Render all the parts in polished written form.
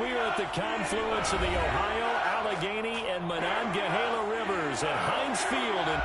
We are at the confluence of the Ohio, Allegheny, and Monongahela Rivers at Heinz Field.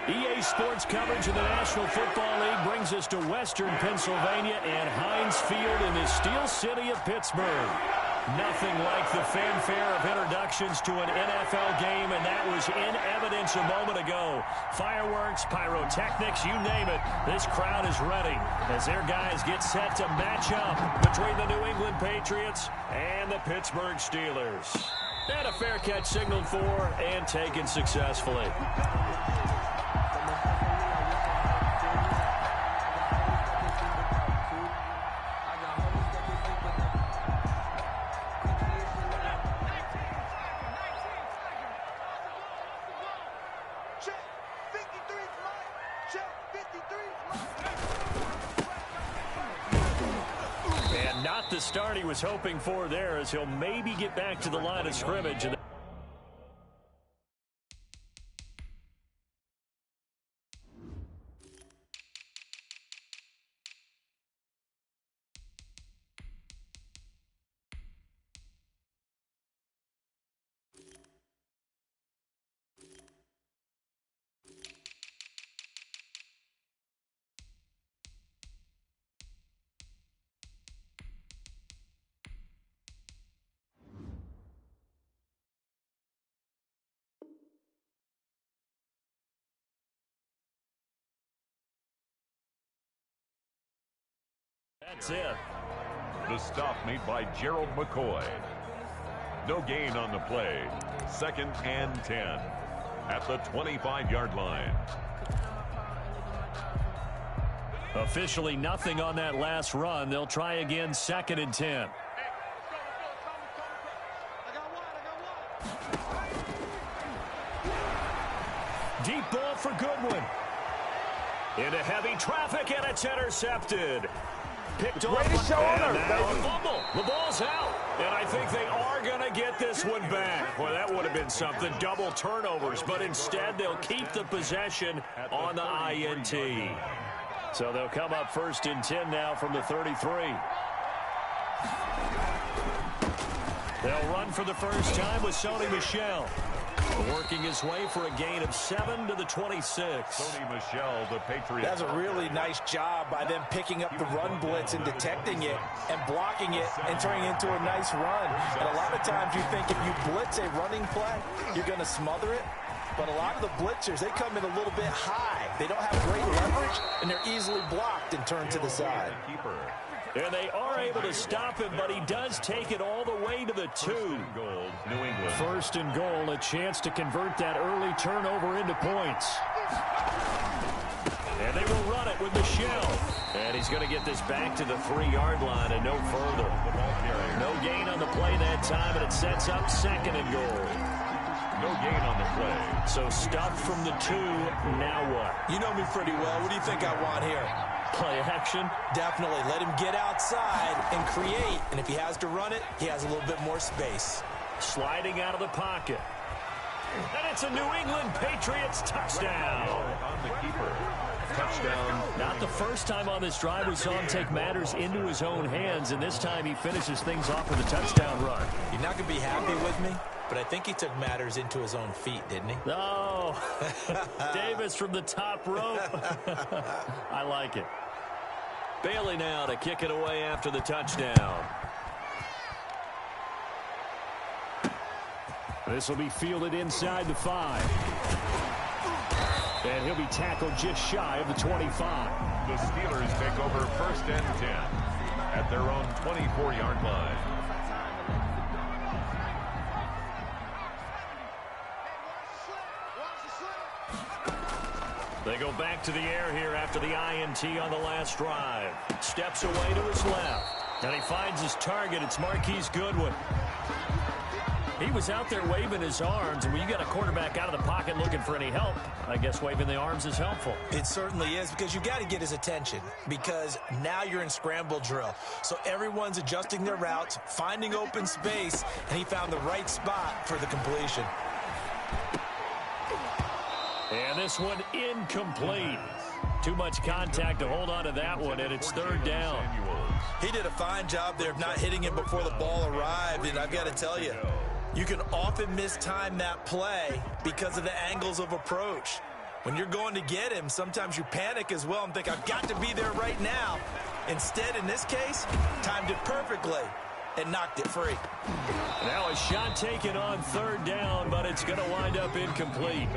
EA Sports coverage of the National Football League brings us to Western Pennsylvania and Heinz Field in the Steel City of Pittsburgh. Nothing like the fanfare of introductions to an NFL game, and that was in evidence a moment ago. Fireworks, pyrotechnics, you name it. This crowd is ready as their guys get set to match up between the New England Patriots and the Pittsburgh Steelers. And a fair catch signaled for and taken successfully. The start he was hoping for there as he'll maybe get back to the line of scrimmage. That's it. The stop made by Gerald McCoy. No gain on the play. 2nd and 10 at the 25-yard line. Officially nothing on that last run. They'll try again 2nd and 10. Deep ball for Goodwin. Into heavy traffic, and it's intercepted. Picked off, and now a fumble. The ball's out, and I think they are going to get this one back. Well, that would have been something, double turnovers, but instead they'll keep the possession on the INT. So they'll come up 1st and 10 now from the 33. They'll run for the first time with Sony Michel. Working his way for a gain of 7 to the 26. Sony Michel, the Patriots. That's a really nice job by them picking up the run blitz and detecting it and blocking it and turning it into a nice run. And a lot of times you think if you blitz a running play, you're going to smother it. But a lot of the blitzers, they come in a little bit high. They don't have great leverage, and they're easily blocked and turned to the side. And they are able to stop him, but he does take it all the way to the 2. Goal, New England. 1st and goal, a chance to convert that early turnover into points. And they will run it with Michel. And he's going to get this back to the 3-yard line and no further. No gain on the play that time, and it sets up 2nd and goal. No gain on the play. So stuffed from the 2, now what? You know me pretty well. What do you think I want here? Play action? Definitely. Let him get outside and create. And if he has to run it, he has a little bit more space. Sliding out of the pocket. And it's a New England Patriots touchdown. On the keeper. Touchdown. Not the first time on this drive we saw him take matters into his own hands, and this time he finishes things off with a touchdown run. You're not going to be happy with me? but I think he took matters into his own feet, didn't he? Oh, Davis from the top rope. I like it. Bailey now to kick it away after the touchdown. This will be fielded inside the 5. And he'll be tackled just shy of the 25. The Steelers take over 1st and 10 at their own 24-yard line. They go back to the air here after the INT on the last drive. Steps away to his left. And he finds his target. It's Marquise Goodwin. He was out there waving his arms, and when you got a quarterback out of the pocket looking for any help, I guess waving the arms is helpful. It certainly is, because you got to get his attention, because now you're in scramble drill. So everyone's adjusting their routes, finding open space, and he found the right spot for the completion. And this one incomplete. Too much contact to hold on to that one, and it's 3rd down. He did a fine job there of not hitting him before the ball arrived, and I've got to tell you, you can often mistime that play because of the angles of approach. When you're going to get him, sometimes you panic as well and think, I've got to be there right now. Instead, in this case, timed it perfectly and knocked it free. Now a shot taken on 3rd down, but it's going to wind up incomplete.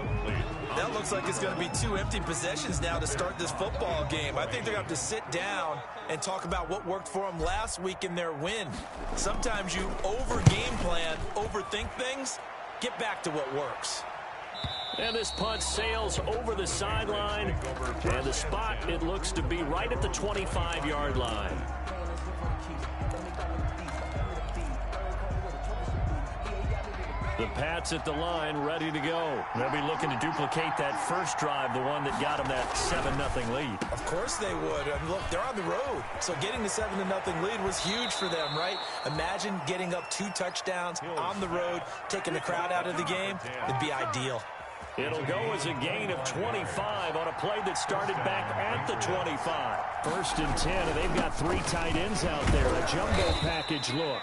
That looks like it's going to be 2 empty possessions now to start this football game. I think they're going to have to sit down and talk about what worked for them last week in their win. Sometimes you over-game plan, overthink things. Get back to what works. And this punt sails over the sideline. And the spot, it looks to be right at the 25-yard line. The Pats at the line, ready to go. They'll be looking to duplicate that first drive, the one that got them that 7-0 lead. Of course they would. I mean, look, they're on the road. So getting the 7-0 lead was huge for them, right? Imagine getting up 2 touchdowns on the road, taking the crowd out of the game. It'd be ideal. It'll go as a gain of 25 on a play that started back at the 25. 1st and 10, and they've got 3 tight ends out there. A jumbo package look.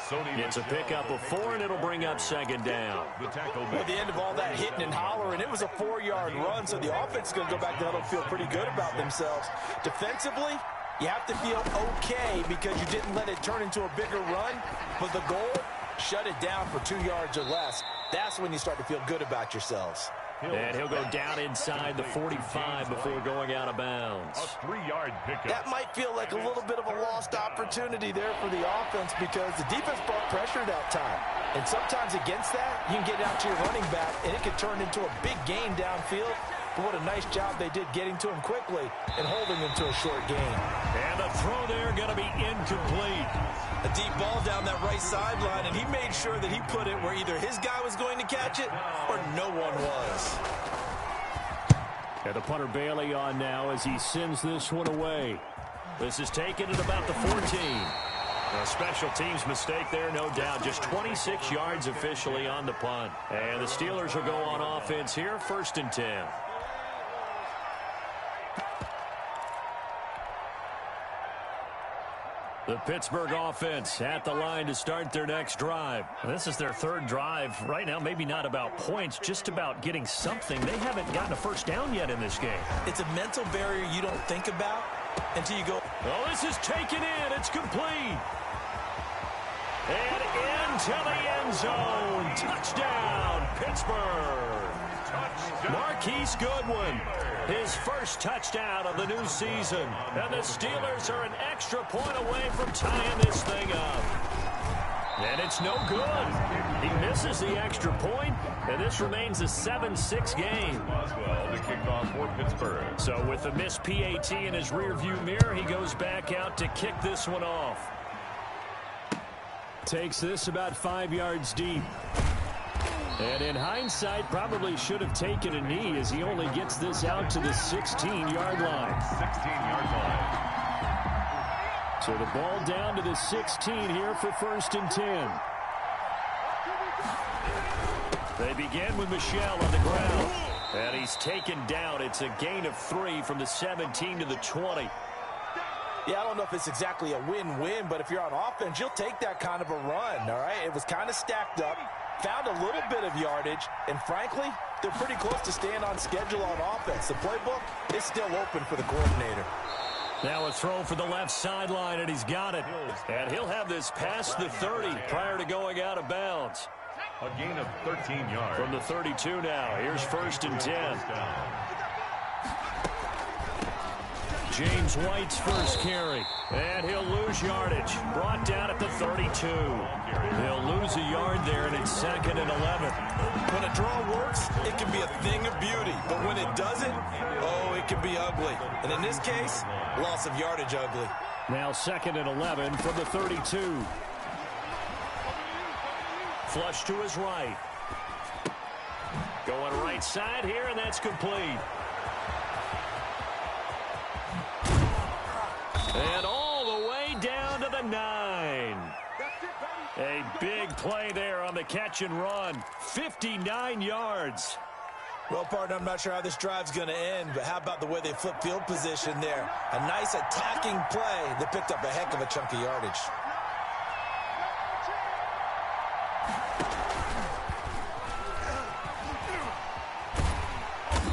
It's a pickup of 4, and it'll bring up 2nd down. At the end of all that hitting and hollering, it was a 4-yard run, so the offense is going to go back to huddle, feel pretty good about themselves. Defensively, you have to feel okay because you didn't let it turn into a bigger run, but the goal, shut it down for 2 yards or less. That's when you start to feel good about yourselves. And he'll go down inside the 45 before going out of bounds. A 3-yard pickup. That might feel like a little bit of a lost opportunity there for the offense because the defense brought pressure that time. And sometimes against that, you can get out to your running back, and it could turn into a big gain downfield. But what a nice job they did getting to him quickly and holding him to a short gain. And the throw there going to be incomplete. A deep ball down that right sideline, and he made sure that he put it where either his guy was going to catch it or no one was. And the punter Bailey on now as he sends this one away. This is taken at about the 14. A special teams mistake there, no doubt. Just 26 yards officially on the punt. And the Steelers will go on offense here, 1st and 10. The Pittsburgh offense at the line to start their next drive. This is their 3rd drive. Right now, maybe not about points, just about getting something. They haven't gotten a 1st down yet in this game. It's a mental barrier you don't think about until you go. Oh, this is taken in. It's complete. And into the end zone. Touchdown, Pittsburgh. Touchdown. Marquise Goodwin. His first touchdown of the new season. And the Steelers are an extra point away from tying this thing up. And it's no good. He misses the extra point, and this remains a 7-6 game. Boswell to kick off for Pittsburgh. So with the missed PAT in his rearview mirror, he goes back out to kick this one off. Takes this about 5 yards deep. And in hindsight, probably should have taken a knee as he only gets this out to the 16-yard line. 16-yard line. So the ball down to the 16 here for 1st and 10. They begin with Michel on the ground. And he's taken down. It's a gain of 3 from the 17 to the 20. Yeah, I don't know if it's exactly a win-win, but if you're on offense, you'll take that kind of a run, all right? It was kind of stacked up, found a little bit of yardage, and frankly, they're pretty close to staying on schedule on offense. The playbook is still open for the coordinator. Now a throw for the left sideline, and he's got it. And he'll have this past the 30 prior to going out of bounds. A gain of 13 yards. From the 32 now. Here's 1st and 10. James White's first carry. And he'll lose yardage. Brought down at the 32. He'll lose a yard there, and it's 2nd and 11. When a draw works, it can be a thing of beauty. But when it doesn't, oh, it can be ugly. And in this case, loss of yardage ugly. Now 2nd and 11 from the 32. Flush to his right. Going right side here, and that's complete. And all the way down to the 9. A big play there on the catch and run. 59 yards. Well, partner, I'm not sure how this drive's going to end, but how about the way they flip field position there? A nice attacking play that picked up a heck of a chunk of yardage.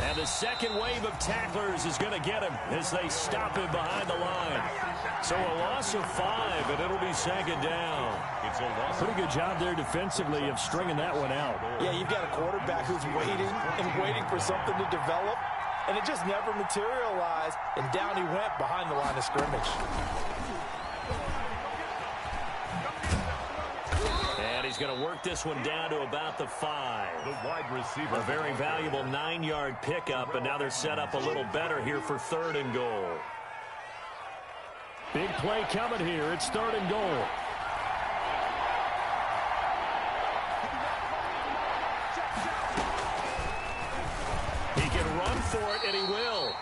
And the second wave of tacklers is going to get him as they stop him behind the line. So a loss of 5, and it'll be 2nd down. It's a loss. Pretty good job there defensively of stringing that one out. Yeah, you've got a quarterback who's waiting and waiting for something to develop, and it just never materialized, and down he went behind the line of scrimmage. He's going to work this one down to about the 5. The wide receiver. A very valuable 9-yard pickup, and now they're set up a little better here for 3rd and goal. Big play coming here. It's 3rd and goal. He can run for it, and he will.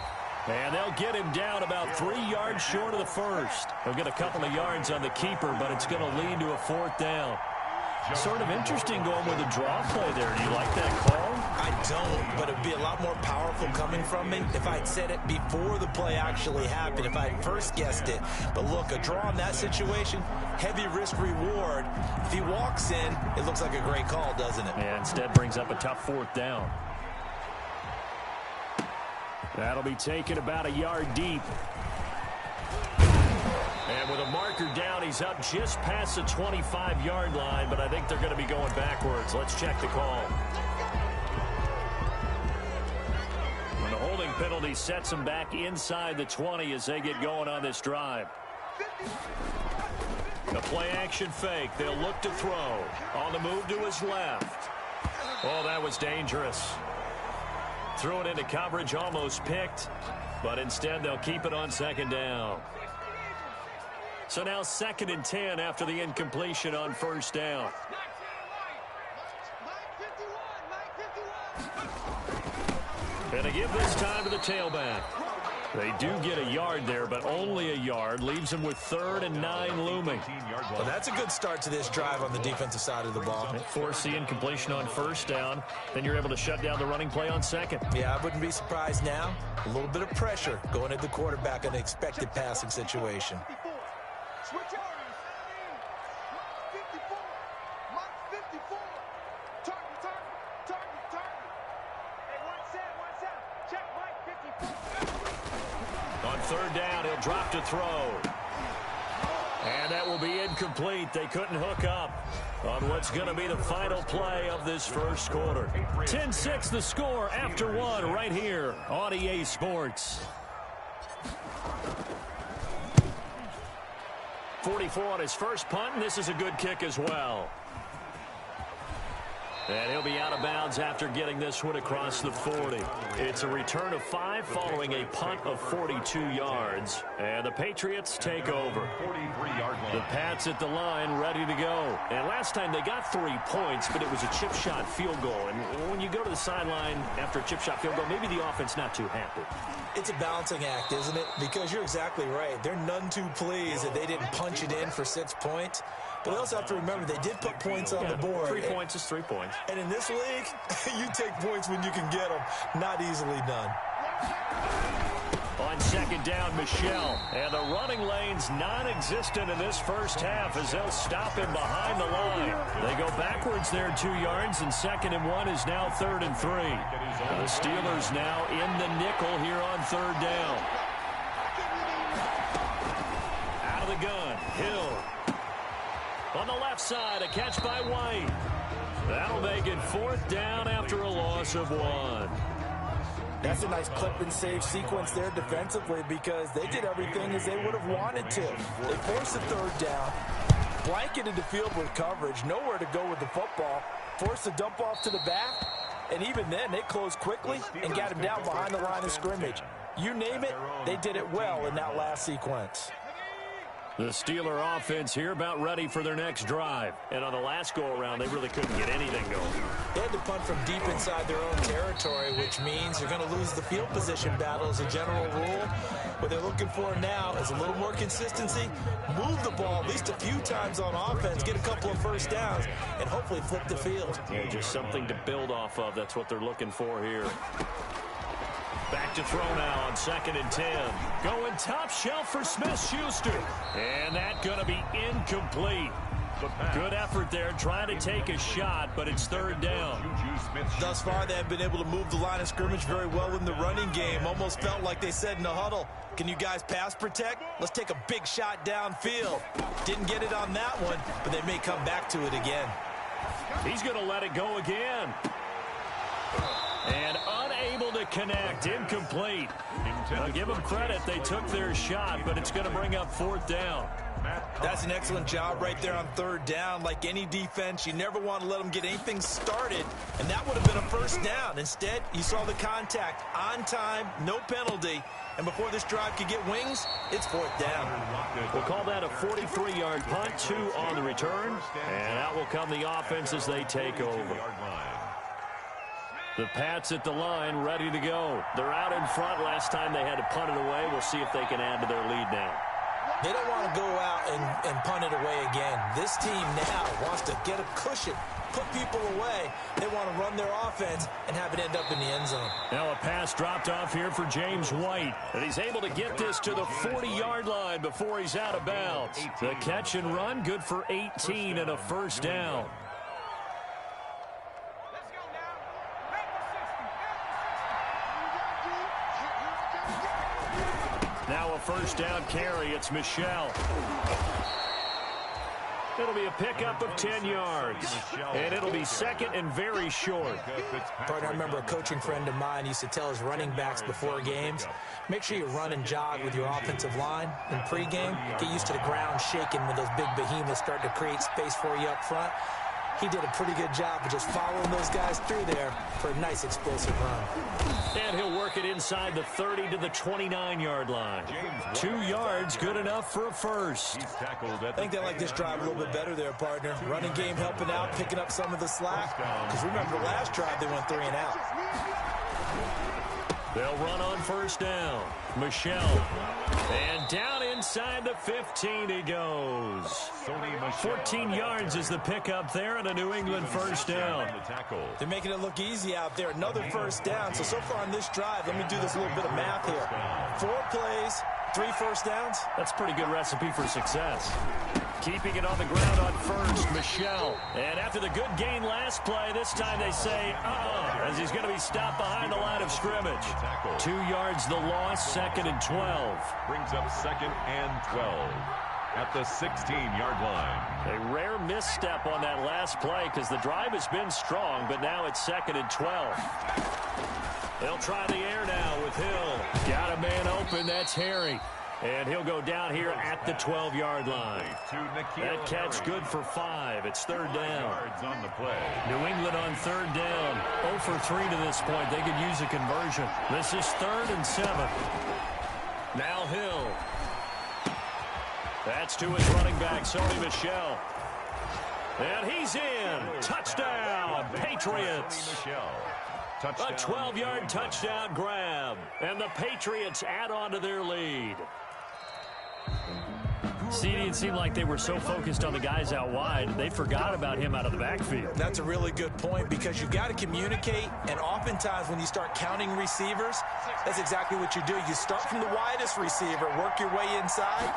And they'll get him down about 3 yards short of the first. They'll get a couple of yards on the keeper, but it's going to lead to a 4th down. Sort of interesting going with a draw play there. Do you like that call? I don't, but it would be a lot more powerful coming from me if I had said it before the play actually happened, if I had first guessed it. But look, a draw in that situation, heavy risk reward. If he walks in, it looks like a great call, doesn't it? And instead brings up a tough 4th down. That'll be taken about a yard deep. And with a marker down, he's up just past the 25-yard line, but I think they're going to be going backwards. Let's check the call. When the holding penalty sets them back inside the 20 as they get going on this drive. The play-action fake. They'll look to throw. On the move to his left. Oh, that was dangerous. Threw it into coverage, almost picked, but instead they'll keep it on 2nd down. So now 2nd and 10 after the incompletion on 1st down. And they give this time to the tailback. They do get a yard there, but only a yard. Leaves them with 3rd and 9 looming. Well, that's a good start to this drive on the defensive side of the ball. Force the incompletion on 1st down. Then you're able to shut down the running play on 2nd. Yeah, I wouldn't be surprised now. A little bit of pressure going at the quarterback in an expected passing situation. Switch areas. Mike 54. Mike 54. Target. Hey, 1-7. Check Mike 54. On 3rd down, he'll drop to throw. And that will be incomplete. They couldn't hook up on what's going to be the final play of this first quarter. 10-6 the score after 1 right here on EA Sports. 44 on his first punt, and this is a good kick as well. And he'll be out of bounds after getting this one across the 40. It's a return of 5 following a punt of 42 yards. And the Patriots take over. 43-yard line. The Pats at the line ready to go. And last time they got 3 points, but it was a chip shot field goal. And when you go to the sideline after a chip shot field goal, maybe the offense not too happy. It's a balancing act, isn't it? Because you're exactly right. They're none too pleased that they didn't punch it in for 6 points. But they also have to remember they did put points on the board. 3 points is 3 points. And in this league, you take points when you can get them. Not easily done. On second down, Michel. And the running lane's non-existent in this first half as they'll stop him behind the line. They go backwards there 2 yards, and 2nd and 1 is now 3rd and 3. The Steelers now in the nickel here on 3rd down. Out of the gun, Hill. On the left side, a catch by White. That'll make it 4th down after a loss of 1. That's a nice clip and save sequence there defensively because they did everything as they would have wanted to. They forced the 3rd down, blanketed the field with coverage, nowhere to go with the football, forced the dump off to the back, and even then they closed quickly and got him down behind the line of scrimmage. You name it, they did it well in that last sequence. The Steeler offense here about ready for their next drive. And on the last go-around, they really couldn't get anything going. They had to punt from deep inside their own territory, which means you're going to lose the field position battle as a general rule. What they're looking for now is a little more consistency, move the ball at least a few times on offense, get a couple of first downs, and hopefully flip the field. Yeah, just something to build off of. That's what they're looking for here. Back to throw now on 2nd and 10. Going top shelf for Smith-Schuster. And that's going to be incomplete. Good effort there trying to take a shot, but it's 3rd down. Thus far, they have been able to move the line of scrimmage very well in the running game. Almost felt like they said in the huddle, can you guys pass protect? Let's take a big shot downfield. Didn't get it on that one, but they may come back to it again. He's going to let it go again. And unable to connect, incomplete. Now give them credit, they took their shot, but it's going to bring up 4th down. That's an excellent job right there on 3rd down. Like any defense, you never want to let them get anything started, and that would have been a first down. Instead, you saw the contact on time, no penalty, and before this drive could get wings, it's 4th down. We'll call that a 43-yard punt, 2 on the return, and out will come the offense as they take over. The Pats at the line, ready to go. They're out in front. Last time they had to punt it away. We'll see if they can add to their lead now. They don't want to go out and punt it away again. This team now wants to get a cushion, put people away. They want to run their offense and have it end up in the end zone. Now a pass dropped off here for James White. And he's able to get this to the 40-yard line before he's out of bounds. The catch and run, good for 18 and a first down. Now a first down carry. It's Michel. It'll be a pickup of 10 yards. And it'll be 2nd and very short. Partner, I remember a coaching friend of mine used to tell his running backs before games, make sure you run and jog with your offensive line in pregame. Get used to the ground shaking when those big behemoths start to create space for you up front. He did a pretty good job of just following those guys through there for a nice explosive run. And he'll work it inside the 30 to the 29-yard line. 2 yards, good enough for a first. I think they like this drive a little bit better there, partner. Running game helping out, picking up some of the slack. Because remember, the last drive they went 3 and out. They'll run on first down. Michel. And down inside the 15 he goes. 14 yards is the pickup there and a New England first down. They're making it look easy out there. Another first down. So far on this drive, let me do this little bit of math here. 4 plays, 3 first downs. That's a pretty good recipe for success. Keeping it on the ground on first, Michel. And after the good gain last play, this time they say, as he's going to be stopped behind the line of scrimmage. 2 yards the loss, 2nd and 12. Brings up 2nd and 12 at the 16-yard line. A rare misstep on that last play because the drive has been strong, but now it's 2nd and 12. They'll try the air now with Hill. Got a man open, that's Harry. And he'll go down here at the 12-yard line. That catch good for 5. It's 3rd down. On the play. New England on 3rd down. 0 for 3 to this point. They could use a conversion. This is 3rd and 7. Now Hill. That's to his running back, Sony Michel. And he's in. Touchdown, Patriots. A 12-yard touchdown grab. And the Patriots add on to their lead. CD, it seemed like they were so focused on the guys out wide, they forgot about him out of the backfield. That's a really good point because you got to communicate, and oftentimes when you start counting receivers, that's exactly what you do. You start from the widest receiver, work your way inside.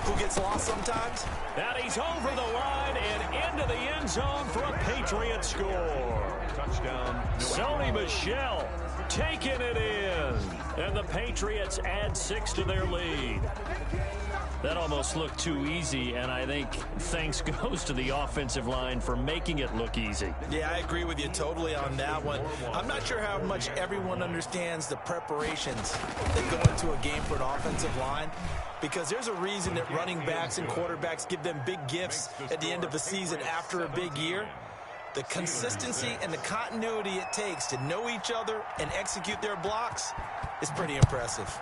Who gets lost sometimes? And he's over the line and into the end zone for a Patriot score. Touchdown. Sony Michel taking it in. And the Patriots add 6 to their lead. That almost looked too easy, and I think thanks goes to the offensive line for making it look easy. Yeah, I agree with you totally on that one. I'm not sure how much everyone understands the preparations that go into a game for an offensive line, because there's a reason that running backs and quarterbacks give them big gifts at the end of the season after a big year. The consistency and the continuity it takes to know each other and execute their blocks is pretty impressive.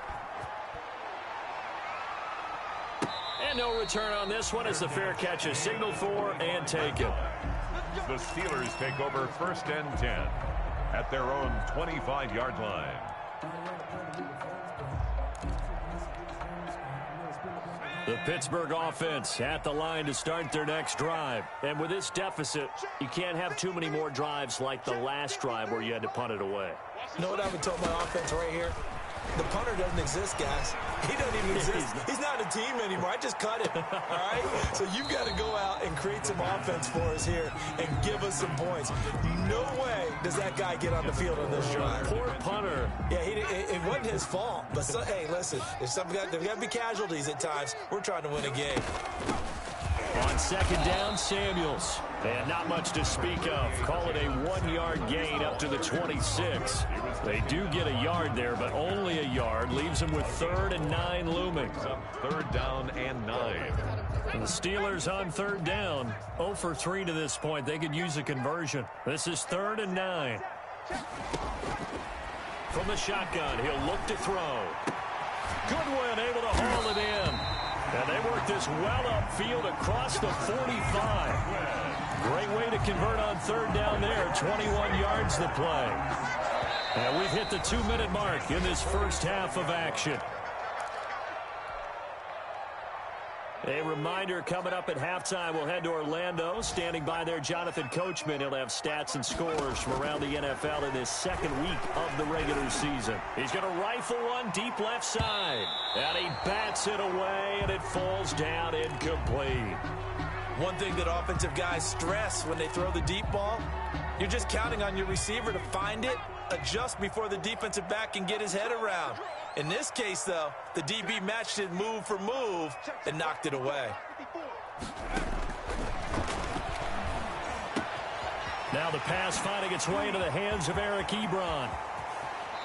And no return on this one as the fair catch is signaled for and taken. The Steelers take over 1st and 10 at their own 25-yard line. The Pittsburgh offense at the line to start their next drive. And with this deficit, you can't have too many more drives like the last drive where you had to punt it away. You know what I would tell my offense right here? The punter doesn't exist, guys. He doesn't even exist. He's not a team anymore. I just cut him, all right? So you've got to go out and create some offense for us here and give us some points. No way does that guy get on the field on this drive. Poor punter. Yeah, it wasn't his fault. But, hey, listen, there's got to be casualties at times. We're trying to win a game. On 2nd down, Samuels. And not much to speak of. Call it a 1-yard gain up to the 26. They do get a yard there, but only a yard. Leaves them with 3rd and 9 looming. 3rd down and 9. And the Steelers on 3rd down. 0 for 3 to this point. They could use a conversion. This is 3rd and 9. From the shotgun, he'll look to throw. Goodwin able to haul it in. And they work this well upfield across the 45. Great way to convert on 3rd down there. 21 yards the play. And we've hit the 2-minute mark in this first half of action. A reminder coming up at halftime, we'll head to Orlando. Standing by there, Jonathan Coachman. He'll have stats and scores from around the NFL in this 2nd week of the regular season. He's going to rifle one deep left side. And he bats it away, and it falls down incomplete. One thing that offensive guys stress when they throw the deep ball, you're just counting on your receiver to find it, adjust before the defensive back can get his head around. In this case, though, the DB matched it move for move and knocked it away. Now the pass finding its way into the hands of Eric Ebron.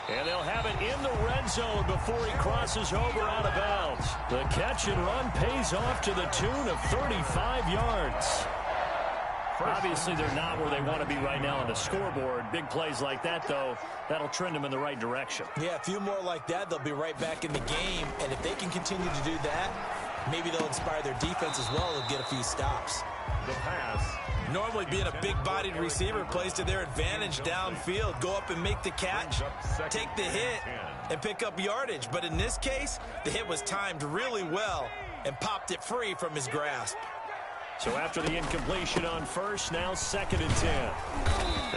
And they'll have it in the red zone before he crosses over out of bounds. The catch and run pays off to the tune of 35 yards. Obviously, they're not where they want to be right now on the scoreboard. Big plays like that, though, that'll trend them in the right direction. Yeah, a few more like that, they'll be right back in the game. And if they can continue to do that, maybe they'll inspire their defense as well and get a few stops. The pass. Normally being a big-bodied receiver plays to their advantage downfield. Go up and make the catch, take the hit, and pick up yardage. But in this case, the hit was timed really well and popped it free from his grasp. So after the incompletion on 1st, now 2nd and 10.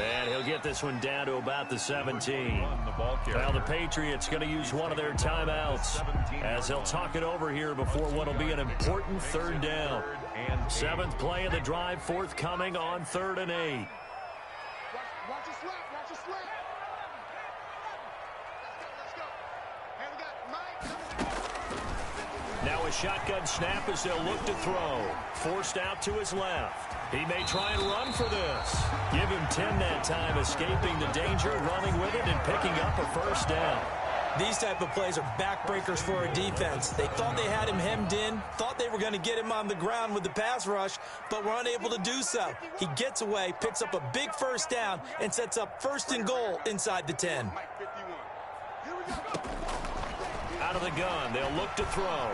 And he'll get this one down to about the 17. Now the Patriots going to use one of their timeouts as they'll talk it over here before what will be an important 3rd down. 7th play of the drive forthcoming on 3rd and 8. Watch your slap, watch your slap. Let's go. Hey, we got Mike. Now a shotgun snap as they'll look to throw. Forced out to his left. He may try and run for this. Give him 10 that time, escaping the danger, running with it, and picking up a 1st down. These type of plays are backbreakers for a defense. They thought they had him hemmed in, thought they were going to get him on the ground with the pass rush, but were unable to do so. He gets away, picks up a big 1st down, and sets up 1st and goal inside the 10. Out of the gun, they'll look to throw.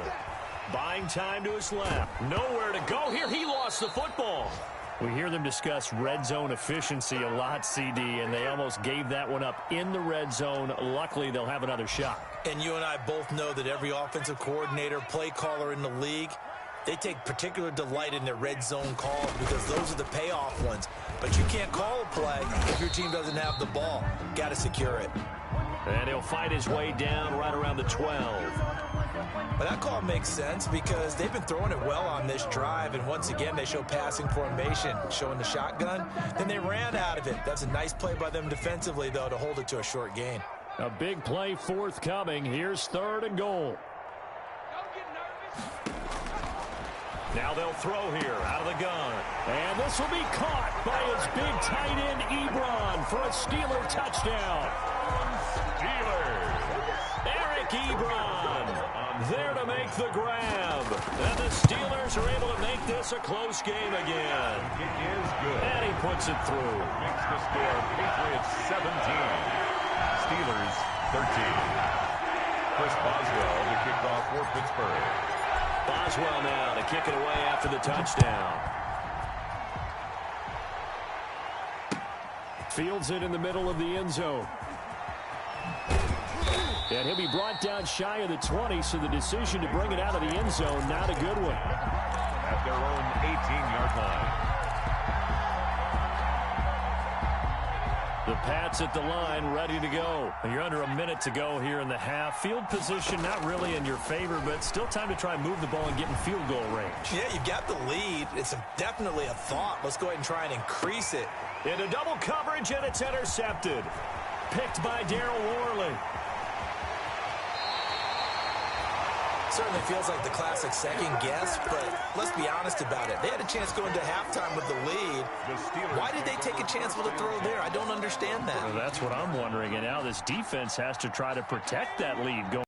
Buying time to his left. Nowhere to go here. He lost the football. We hear them discuss red zone efficiency a lot, CD, and they almost gave that one up in the red zone. Luckily, they'll have another shot. And you and I both know that every offensive coordinator, play caller in the league They take particular delight in their red zone calls because those are the payoff ones. But you can't call a play if your team doesn't have the ball. Got to secure it. And he'll fight his way down right around the 12. But that call makes sense because they've been throwing it well on this drive, and once again they show passing formation, showing the shotgun. Then they ran out of it. That's a nice play by them defensively, though, to hold it to a short gain. A big play forthcoming. Here's 3rd and goal. Now they'll throw here out of the gun. And this will be caught by his big tight end, Ebron, for a Steeler touchdown. Steelers. Eric Ebron there to make the grab. And the Steelers are able to make this a close game again. It is good. And he puts it through. Makes the score Patriots 17. Steelers 13. Chris Boswell to kick off for Pittsburgh. Boswell now to kick it away after the touchdown. Fields it in the middle of the end zone. And he'll be brought down shy of the 20, so the decision to bring it out of the end zone, not a good one. At their own 18-yard line. The Pats at the line, ready to go. You're under a minute to go here in the half. Field position not really in your favor, but still time to try and move the ball and get in field goal range. Yeah, you've got the lead. It's definitely a thought. Let's go ahead and try and increase it. Into double coverage, and it's intercepted. Picked by Daryl Worley. Certainly feels like the classic second guess, but let's be honest about it. They had a chance going to halftime with the lead. Why did they take a chance with a throw there? I don't understand that. Well, that's what I'm wondering, and now this defense has to try to protect that lead going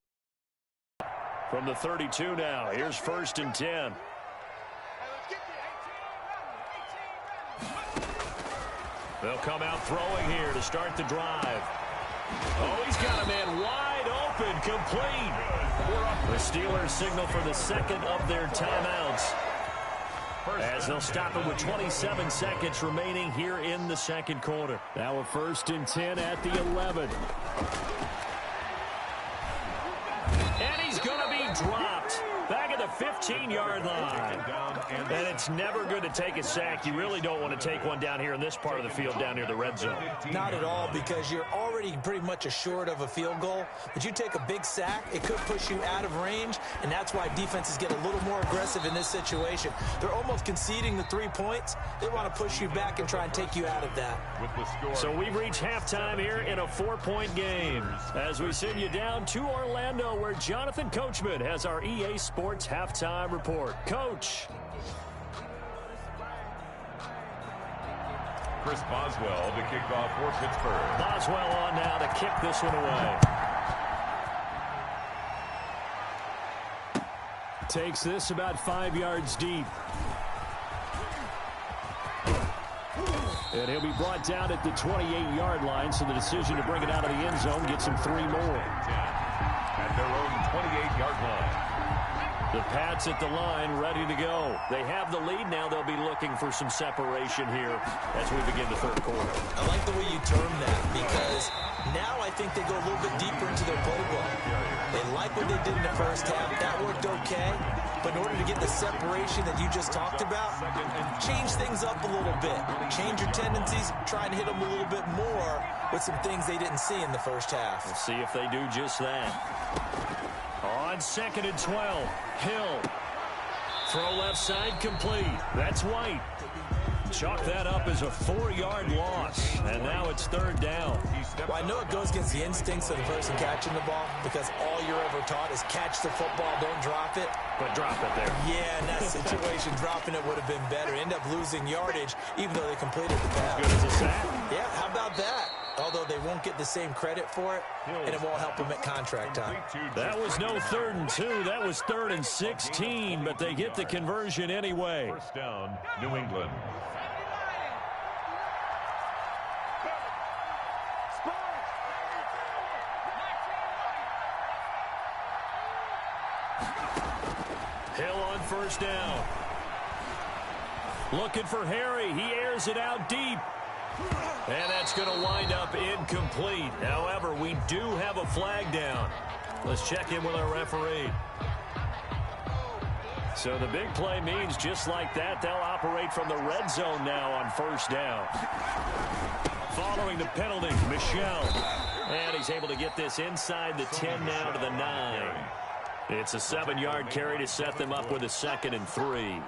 from the 32 now. Here's 1st and 10. They'll come out throwing here to start the drive. Oh, he's got a man wide open, complete. The Steelers signal for the second of their timeouts, as they'll stop it with 27 seconds remaining here in the second quarter. Now a 1st and 10 at the 11. And he's going to be dropped back at the 15-yard line. And it's never good to take a sack. You really don't want to take one down here in this part of the field down near the red zone. Not at all, because you're already pretty much assured of a field goal. But you take a big sack, it could push you out of range, and that's why defenses get a little more aggressive in this situation. They're almost conceding the 3 points. They want to push you back and try and take you out of that. With the score. So we've reached halftime here in a 4-point game, as we send you down to Orlando, where Jonathan Coachman has our EA Sports halftime report. Coach. Chris Boswell to kick off for Pittsburgh. Boswell on now to kick this one away. Takes this about 5 yards deep. And he'll be brought down at the 28-yard line, so the decision to bring it out of the end zone gets him 3 more. At their own 28-yard line. The Pats at the line, ready to go. They have the lead now. They'll be looking for some separation here as we begin the third quarter. I like the way you term that, because now I think they go a little bit deeper into their playbook. They like what they did in the first half. That worked okay. But in order to get the separation that you just talked about, change things up a little bit. Change your tendencies. Try and hit them a little bit more with some things they didn't see in the first half. We'll see if they do just that. On 2nd and 12, Hill. Throw left side complete. That's White. Chalk that up as a 4-yard loss. And now it's 3rd down. Well, I know it goes against the instincts of the person catching the ball, because all you're ever taught is catch the football, don't drop it. But drop it there. Yeah, in that situation, dropping it would have been better. End up losing yardage, even though they completed the pass. Good as a sack. Yeah, how about that? Although they won't get the same credit for it, and it won't help them at contract time. That was no 3rd and 2. That was 3rd and 16, but they get the conversion anyway. First down, New England. Hill on 1st down. Looking for Harry. He airs it out deep. And that's going to wind up incomplete. However, we do have a flag down. Let's check in with our referee. So the big play means just like that, they'll operate from the red zone now on first down. Following the penalty, Michel. And he's able to get this inside the 10 now to the 9. It's a 7-yard carry to set them up with a 2nd and 3.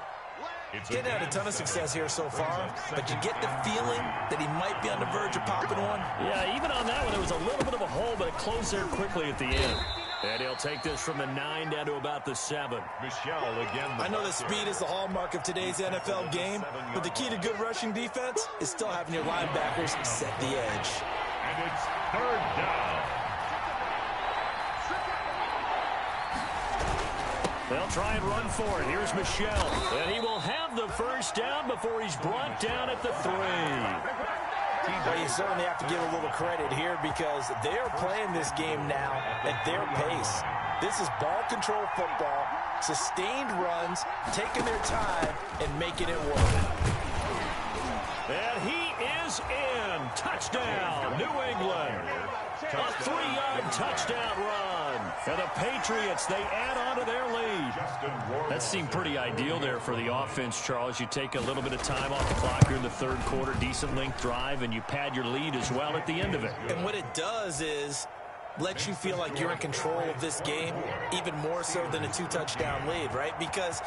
Didn't have a ton of success here so far, but you get the feeling that he might be on the verge of popping one. Yeah, even on that one, there was a little bit of a hole, but it closed there quickly at the end. And he'll take this from the 9 down to about the 7. Michel again. I know that speed is the hallmark of today's NFL game, but the key to good rushing defense is still having your linebackers set the edge. And it's 3rd down. They'll try and run for it. Here's Michel. And he will have the first down before he's brought down at the 3. Well, you certainly have to give a little credit here because they're playing this game now at their pace. This is ball control football, sustained runs, taking their time, and making it work. And he is in. Touchdown, New England. A 3-yard touchdown run. And the Patriots, they add on to their lead. That seemed pretty ideal there for the offense, Charles. You take a little bit of time off the clock here in the 3rd quarter, decent length drive, and you pad your lead as well at the end of it. And what it does is lets you feel like you're in control of this game, even more so than a 2-touchdown lead, right? Because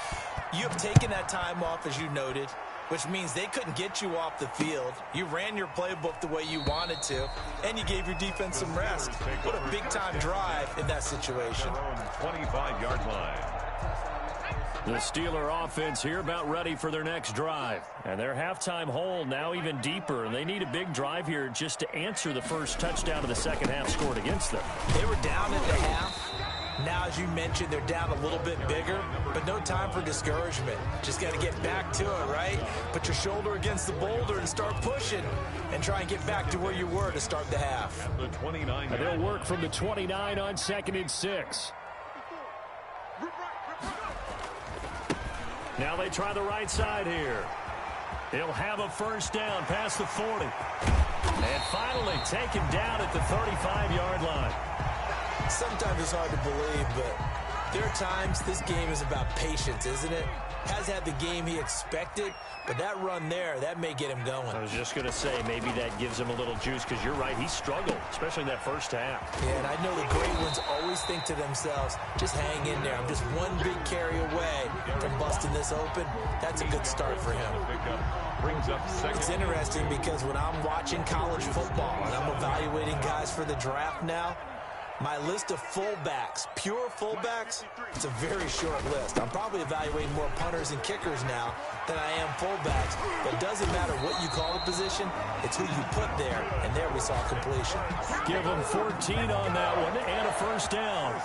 you have taken that time off, as you noted, which means they couldn't get you off the field. You ran your playbook the way you wanted to, and you gave your defense some rest. What a big-time drive in that situation. 25-yard line. The Steeler offense here about ready for their next drive. And their halftime hole now even deeper, and they need a big drive here just to answer the first touchdown of the second half scored against them. They were down at the half. Now, as you mentioned, they're down a little bit bigger, but no time for discouragement. Just got to get back to it, right? Put your shoulder against the boulder and start pushing and try and get back to where you were to start the half. The 29. And they'll work from the 29 on 2nd and 6. Now they try the right side here. He'll have a first down past the 40. And finally taken down at the 35-yard line. Sometimes it's hard to believe, but there are times this game is about patience, isn't it? Has had the game he expected, but that run there, that may get him going. I was just going to say, maybe that gives him a little juice, because you're right, he struggled, especially in that first half. Yeah, and I know the great ones always think to themselves, just hang in there. I'm just one big carry away from busting this open. That's a good start for him. Brings up second. It's interesting because when I'm watching college football and I'm evaluating guys for the draft now, my list of fullbacks, pure fullbacks, it's a very short list. I'm probably evaluating more punters and kickers now than I am fullbacks. But it doesn't matter what you call the position, it's who you put there. And there we saw completion. Give him 14 on that one and a first down.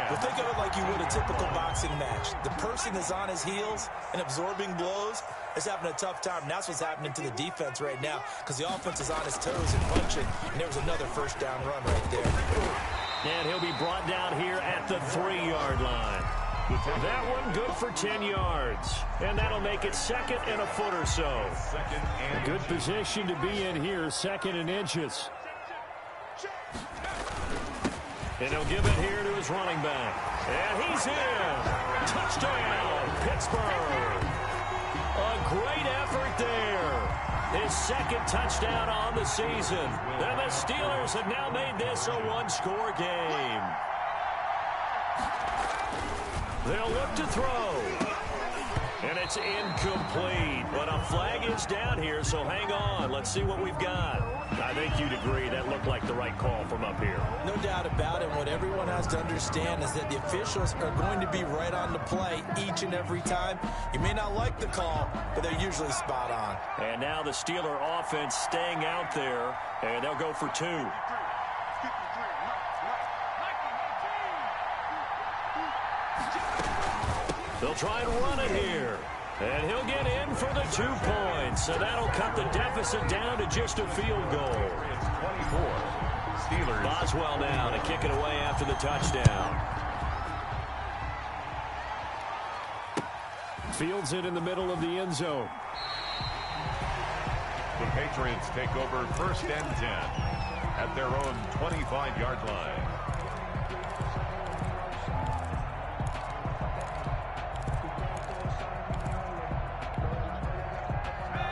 But think of it like you would a typical boxing match. The person is on his heels and absorbing blows is having a tough time. And that's what's happening to the defense right now because the offense is on his toes and punching. And there was another first down run right there. And he'll be brought down here at the 3-yard line. That one good for 10 yards. And that'll make it 2nd and a foot or so. A good position to be in here, 2nd and inches. And he'll give it here to his running back. And he's in. Touchdown, Pittsburgh. A great effort there. His 2nd touchdown on the season. And the Steelers have now made this a one-score game. They'll look to throw. And it's incomplete. But a flag is down here, so hang on. Let's see what we've got. I think you'd agree that looked like the right call from up here. No doubt about it. What everyone has to understand is that the officials are going to be right on the play each and every time. You may not like the call, but they're usually spot on. And now the Steeler offense staying out there, and they'll go for 2. They'll try and run it here. And he'll get in for the 2 points. So that'll cut the deficit down to just a field goal. 24. Steelers. Boswell now to kick it away after the touchdown. Fields it in the middle of the end zone. The Patriots take over 1st and 10 at their own 25-yard line.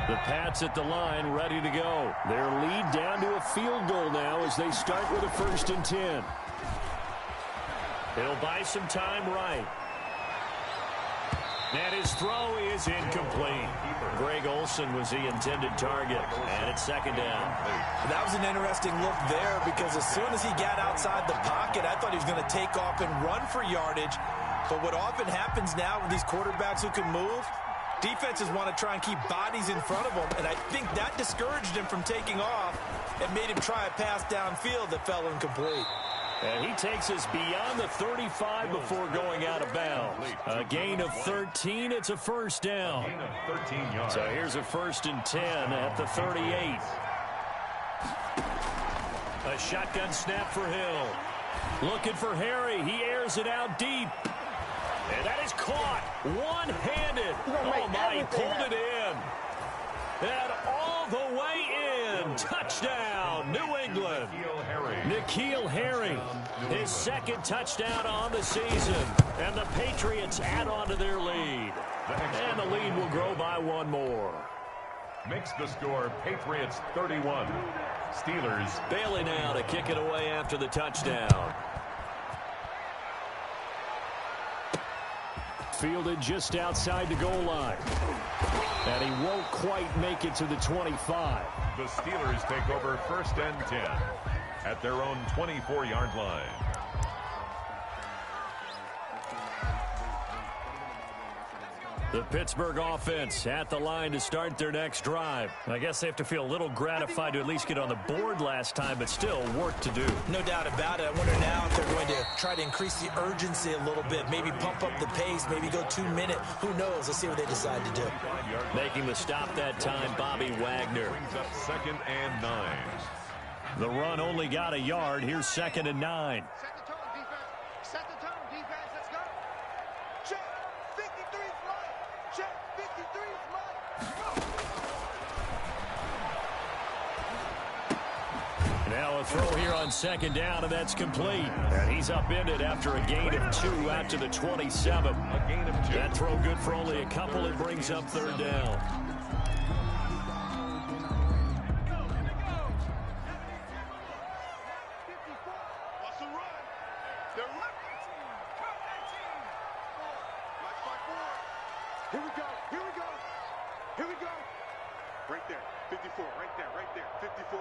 The Pats at the line, ready to go. Their lead down to a field goal now as they start with a 1st and 10. He'll buy some time right. And his throw is incomplete. Greg Olsen was the intended target, and it's 2nd down. That was an interesting look there because as soon as he got outside the pocket, I thought he was going to take off and run for yardage. But what often happens now with these quarterbacks who can move, defenses want to try and keep bodies in front of them, and I think that discouraged him from taking off and made him try a pass downfield that fell incomplete. And he takes us beyond the 35 before going out of bounds. A gain of 13. It's a 1st down. Gain of 13 yards. So here's a 1st and 10 at the 38. A shotgun snap for Hill. Looking for Harry. He airs it out deep. And that is caught one-handed. Oh, my, he pulled it in. And all the way in. Touchdown, New England. N'Keal Harry, his 2nd touchdown on the season. And the Patriots add on to their lead. And the lead will grow by 1 more. Makes the score Patriots 31. Steelers. Bailey now to kick it away after the touchdown. Fielded just outside the goal line. And he won't quite make it to the 25. The Steelers take over 1st and 10 at their own 24-yard line. The Pittsburgh offense at the line to start their next drive. I guess they have to feel a little gratified to at least get on the board last time, but still work to do. No doubt about it. I wonder now if they're going to try to increase the urgency a little bit, maybe pump up the pace, maybe go 2-minute. Who knows? Let's see what they decide to do. Making the stop that time, Bobby Wagner. Brings up 2nd and 9. The run only got a yard. Here's 2nd and 9. Set the tone, defense. Set the tone, defense. Let's go. Check. 53's mine. Check. 53's mine. Go. Now a throw here on 2nd down, and that's complete. And he's upended after a gain of 2 out to the 27. A gain of 2. That throw good for only a couple. It brings up 3rd down. What's the run? They're running. Come 19. Let's fight forward. Here we go. Here we go. Here we go. Right there. 54. Right there. Right there. 54.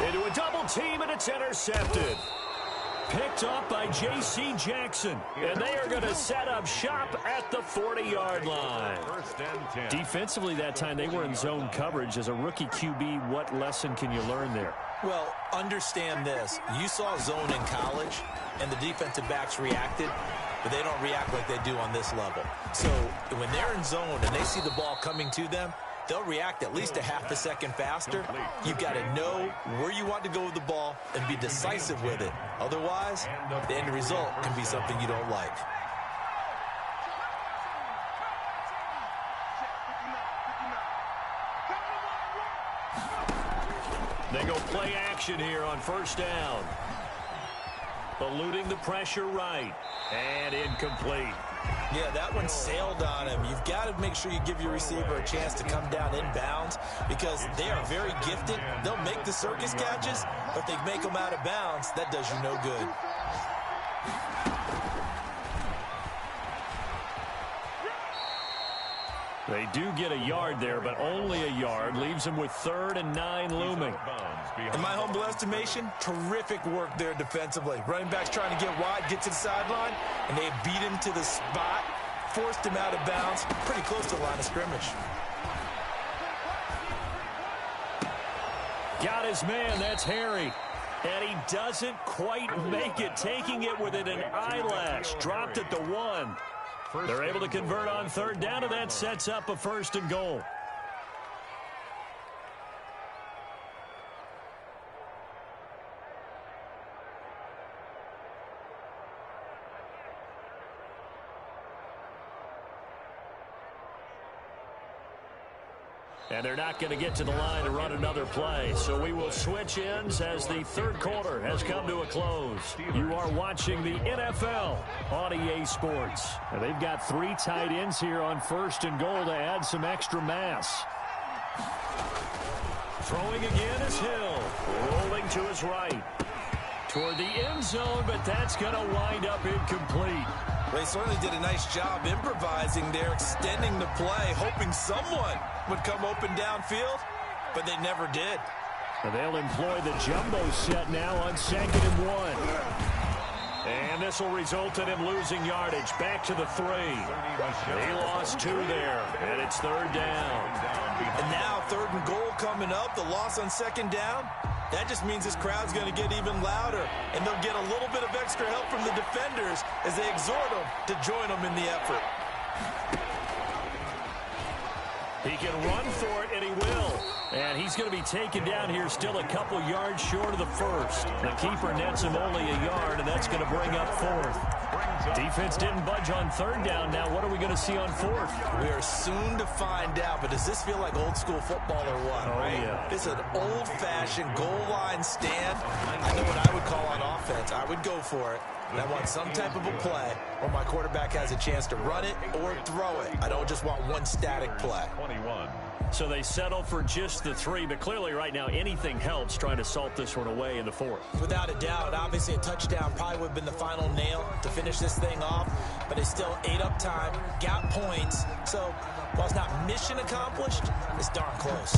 Into a double team, and it's intercepted. Picked up by J.C. Jackson. And they are going to set up shop at the 40-yard line. 1st and 10. Defensively that time, they were in zone coverage. As a rookie QB, what lesson can you learn there? Well, understand this. You saw zone in college, and the defensive backs reacted, but they don't react like they do on this level. So when they're in zone and they see the ball coming to them, they'll react at least a half a second faster. You've got to know where you want to go with the ball and be decisive with it. Otherwise, the end result can be something you don't like. They go play action here on 1st down. Eluding the pressure right. And incomplete. Yeah, that one sailed on him. You've got to make sure you give your receiver a chance to come down inbounds because they are very gifted. They'll make the circus catches, but if they make them out of bounds, that does you no good. They do get a yard there, but only a yard. Leaves them with 3rd and 9 looming. In my humble estimation, terrific work there defensively. Running back's trying to get wide, get to the sideline, and they beat him to the spot, forced him out of bounds, pretty close to the line of scrimmage. Got his man, that's Harry. And he doesn't quite make it, taking it within an eyelash. Dropped at the 1. They're able to convert on 3rd down, and that sets up a 1st and goal. And they're not going to get to the line to run another play. So we will switch ends as the third quarter has come to a close. You are watching the NFL on EA Sports. And they've got 3 tight ends here on 1st and goal to add some extra mass. Throwing again is Hill. Rolling to his right. Toward the end zone, but that's going to wind up incomplete. They certainly did a nice job improvising there, extending the play, hoping someone would come open downfield, but they never did. They'll employ the jumbo set now on 2nd and 1. And this will result in him losing yardage. Back to the 3. He lost 2 there, and it's 3rd down. And now 3rd and goal coming up, the loss on 2nd down. That just means this crowd's going to get even louder, and they'll get a little bit of extra help from the defenders as they exhort them to join them in the effort. He can run for it, and he will. And he's going to be taken down here still a couple yards short of the 1st. The keeper nets him only a yard, and that's going to bring up 4th. Defense didn't budge on 3rd down. Now what are we going to see on 4th? We are soon to find out, but does this feel like old school football or what? Oh, yeah. It's an old-fashioned goal line stand. I know what I would call on offense. I would go for it. And I want some type of a play where my quarterback has a chance to run it or throw it. I don't just want one static play. 21. So they settle for just the 3, but clearly right now anything helps trying to salt this one away in the 4th. Without a doubt, obviously a touchdown probably would have been the final nail to finish this thing off, but it's still ate up time, got points, so while it's not mission accomplished, it's darn close.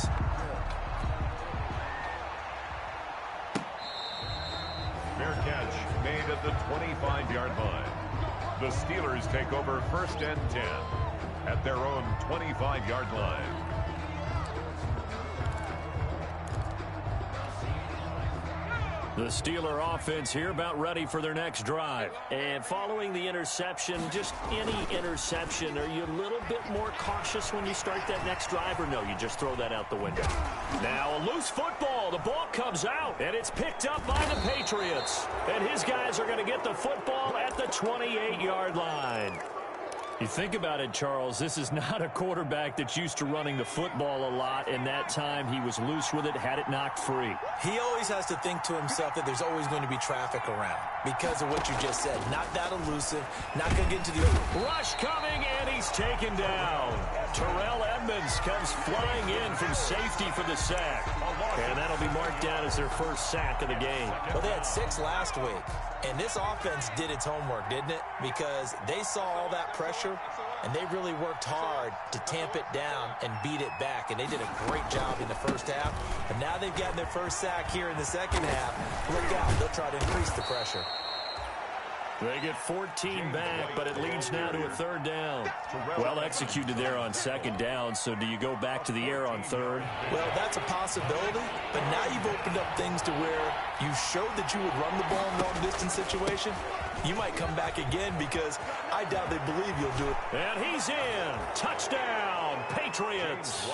Fair catch made at the 25-yard line. The Steelers take over 1st and 10 at their own 25-yard line. The Steeler offense here about ready for their next drive. And following the interception, just any interception, are you a little bit more cautious when you start that next drive, or no, you just throw that out the window? Now a loose football. The ball comes out, and it's picked up by the Patriots. And his guys are going to get the football at the 28-yard line. You think about it, Charles, this is not a quarterback that's used to running the football a lot, and that time he was loose with it, had it knocked free. He always has to think to himself that there's always going to be traffic around because of what you just said. Not that elusive, not going to get into the rush coming, and he's taken down. Terrell Edmonds comes flying in from safety for the sack. And that'll be marked down as their first sack of the game. Well, they had 6 last week, and this offense did its homework, didn't it? Because they saw all that pressure, and they really worked hard to tamp it down and beat it back, and they did a great job in the first half. But now they've gotten their first sack here in the second half. Look out. They'll try to increase the pressure. They get 14 back, but it leads now to a 3rd down. Well executed there on 2nd down, so do you go back to the air on 3rd? Well, that's a possibility, but now you've opened up things to where you showed that you would run the ball in long-distance situation. You might come back again because I doubt they believe you'll do it. And he's in. Touchdown, Patriots.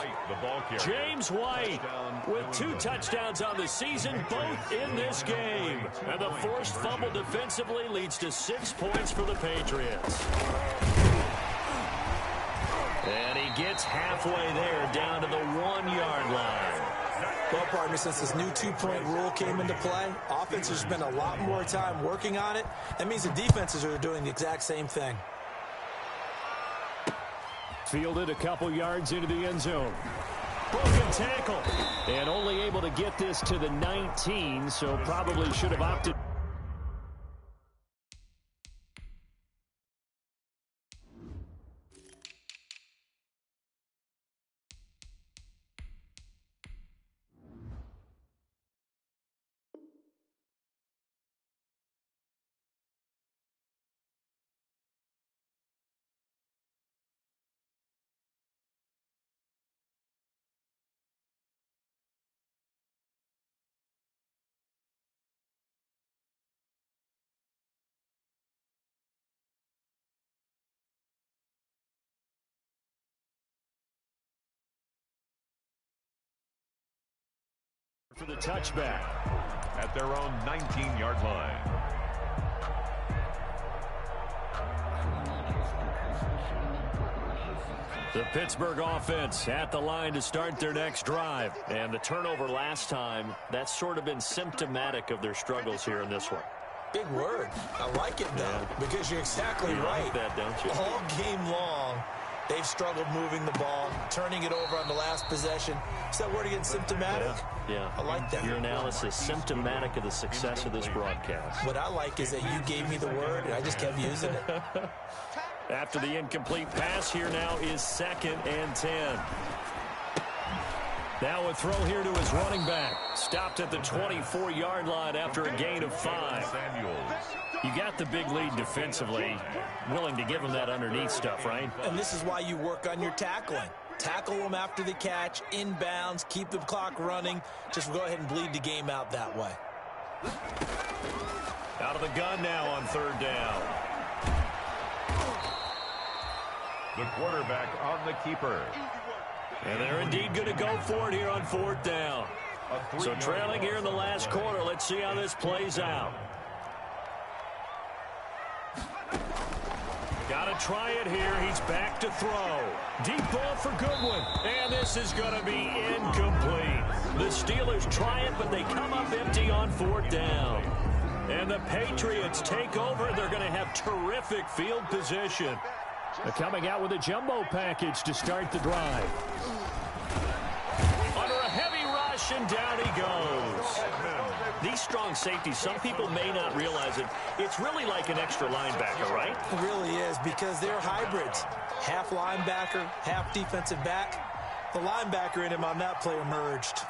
James White with 2 touchdowns on the season, both in this game. And the forced fumble defensively leads to 6 points for the Patriots. And he gets halfway there down to the 1-yard line. Well, partner, since this new 2-point rule came into play, offenses spend a lot more time working on it. That means the defenses are doing the exact same thing. Fielded a couple yards into the end zone. Broken tackle. And only able to get this to the 19, so probably should have opted. For the touchback at their own 19-yard line. The Pittsburgh offense at the line to start their next drive. And the turnover last time, that's sort of been symptomatic of their struggles here in this one. Big word. I like it, though, because you're exactly right. Like that, don't you? All game long, they've struggled moving the ball, turning it over on the last possession. Is that word again, symptomatic? Yeah. I like that. Your analysis, symptomatic of the success of this broadcast. What I like is that you gave me the word, and I just kept using it. After the incomplete pass, here now is 2nd and 10. Now a throw here to his running back. Stopped at the 24-yard line after a gain of 5. You got the big lead defensively. Willing to give him that underneath stuff, right? And this is why you work on your tackling. Tackle them after the catch, inbounds, keep the clock running. Just go ahead and bleed the game out that way. Out of the gun now on 3rd down. The quarterback on the keeper. And they're indeed going to go for it here on 4th down. So trailing here in the last quarter. Let's see how this plays out. Got to try it here. He's back to throw. Deep ball for Goodwin. And this is going to be incomplete. The Steelers try it, but they come up empty on 4th down. And the Patriots take over. They're going to have terrific field position. They're coming out with a jumbo package to start the drive. Under a heavy rush, and down he goes. These strong safeties, some people may not realize it. It's really like an extra linebacker, right? It really is, because they're hybrids. Half linebacker, half defensive back. The linebacker in him on that play emerged.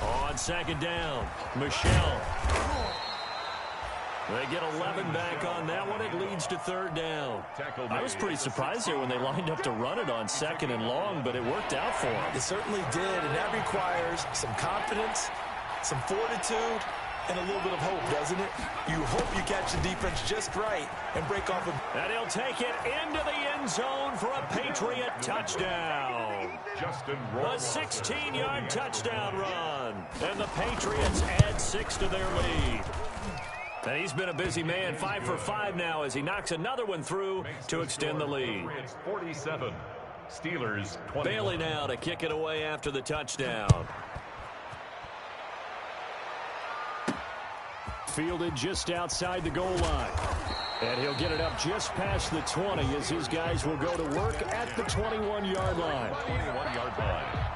On 2nd down, Michel. They get 11 back on that one. It leads to 3rd down. I was pretty surprised there when they lined up to run it on 2nd and long, but it worked out for them. It certainly did, and that requires some confidence, some fortitude, and a little bit of hope, doesn't it? You hope you catch the defense just right and break off a... And he'll take it into the end zone for a Patriot touchdown. A 16-yard touchdown run. And the Patriots add 6 to their lead. And he's been a busy man, 5 for 5 now as he knocks another one through to extend the lead. 47. Steelers 20. Bailey now to kick it away after the touchdown. Fielded just outside the goal line. And he'll get it up just past the 20 as his guys will go to work at the 21-yard line. 21-yard line.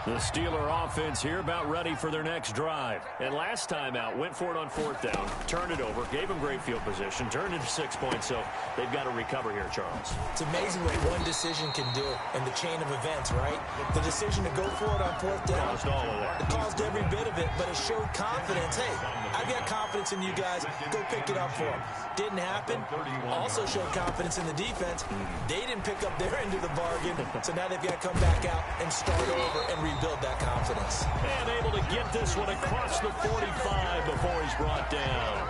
The Steeler offense here about ready for their next drive. And last time out, went for it on 4th down, turned it over, gave them great field position, turned it to 6 points, so they've got to recover here, Charles. It's amazing what one decision can do in the chain of events, right? The decision to go for it on 4th down. Caused all of that. It caused every bit of it, but it showed confidence. Hey, I've got confidence in you guys. Go pick it up for them. Didn't happen. Also showed confidence in the defense. They didn't pick up their end of the bargain, so now they've got to come back out and start over and rebuild that confidence. And able to get this one across the 45 before he's brought down.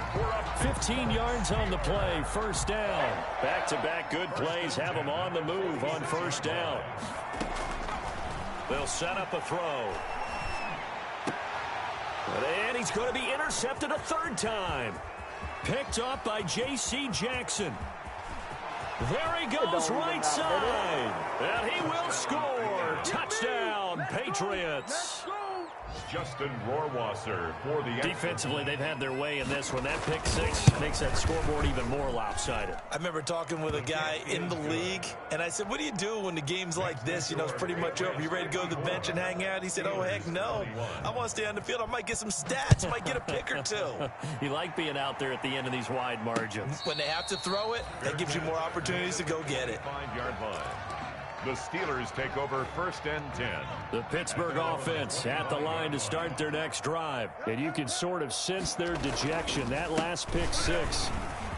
15 yards on the play, 1st down. Back-to-back good plays have them on the move on 1st down. They'll set up a throw. And he's going to be intercepted a 3rd time. Picked up by J.C. Jackson. There he goes, right side. And he will score. Touchdown, Patriots. Justin Rohrwasser for the... Defensively, they've had their way in this one. That pick 6 makes that scoreboard even more lopsided. I remember talking with a guy in the league, and I said, what do you do when the game's like this? You know, it's pretty much over. You ready to go to the bench and hang out? He said, oh, heck no. I want to stay on the field. I might get some stats. I might get a pick or 2. You like being out there at the end of these wide margins. When they have to throw it, that gives you more opportunities to go get it. 5-yard line. The Steelers take over 1st and 10. The Pittsburgh offense at the line to start their next drive. And you can sort of sense their dejection. That last pick 6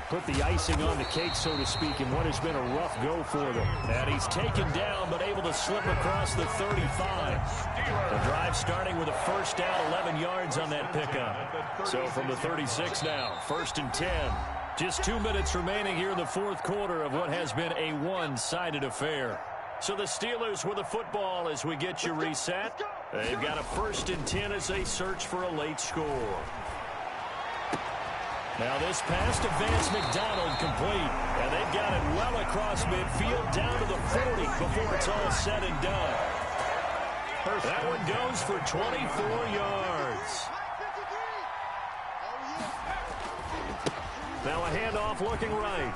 put the icing on the cake, so to speak, in what has been a rough go for them. And he's taken down, but able to slip across the 35. The drive starting with a 1st down, 11 yards on that pickup. So from the 36 now, 1st and 10. Just 2 minutes remaining here in the 4th quarter of what has been a one-sided affair. So the Steelers with the football as we get you reset. They've got a 1st and 10 as they search for a late score. Now this pass to Vance McDonald complete. And they've got it well across midfield down to the 40 before it's all said and done. That one goes for 24 yards. Now a handoff looking right.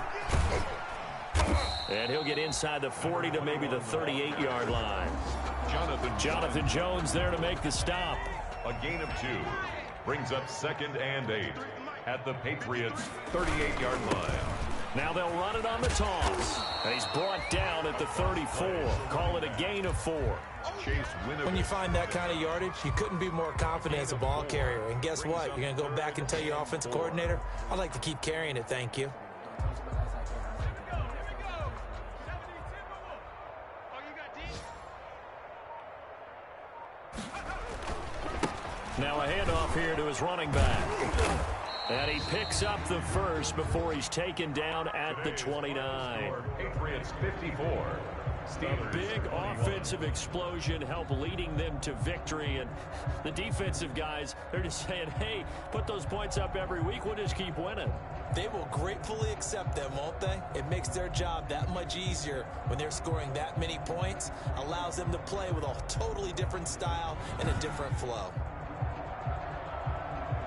And he'll get inside the 40 to maybe the 38-yard line. Jonathan Jones there to make the stop. A gain of 2 brings up 2nd and 8 at the Patriots' 38-yard line. Now they'll run it on the toss. And he's brought down at the 34. Call it a gain of 4. When you find that kind of yardage, you couldn't be more confident as a ball carrier. And guess what? You're going to go back and tell your offensive coordinator, I'd like to keep carrying it, thank you. Now a handoff here to his running back. And he picks up the first before he's taken down at the 29. Patriots 54. A big offensive explosion helped leading them to victory. And the defensive guys, they're just saying, hey, put those points up every week. We'll just keep winning. They will gratefully accept them, won't they? It makes their job that much easier when they're scoring that many points. Allows them to play with a totally different style and a different flow.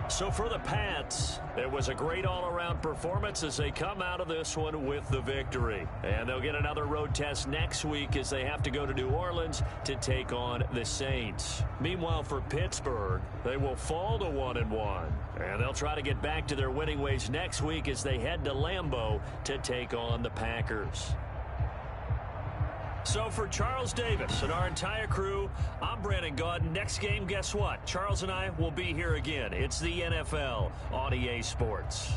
So for the Pats, it was a great all-around performance as they come out of this one with the victory. And they'll get another road test next week as they have to go to New Orleans to take on the Saints. Meanwhile, for Pittsburgh, they will fall to 1-1. And they'll try to get back to their winning ways next week as they head to Lambeau to take on the Packers. So for Charles Davis and our entire crew, I'm Brandon Gaudin. Next game, guess what? Charles and I will be here again. It's the NFL on EA Sports.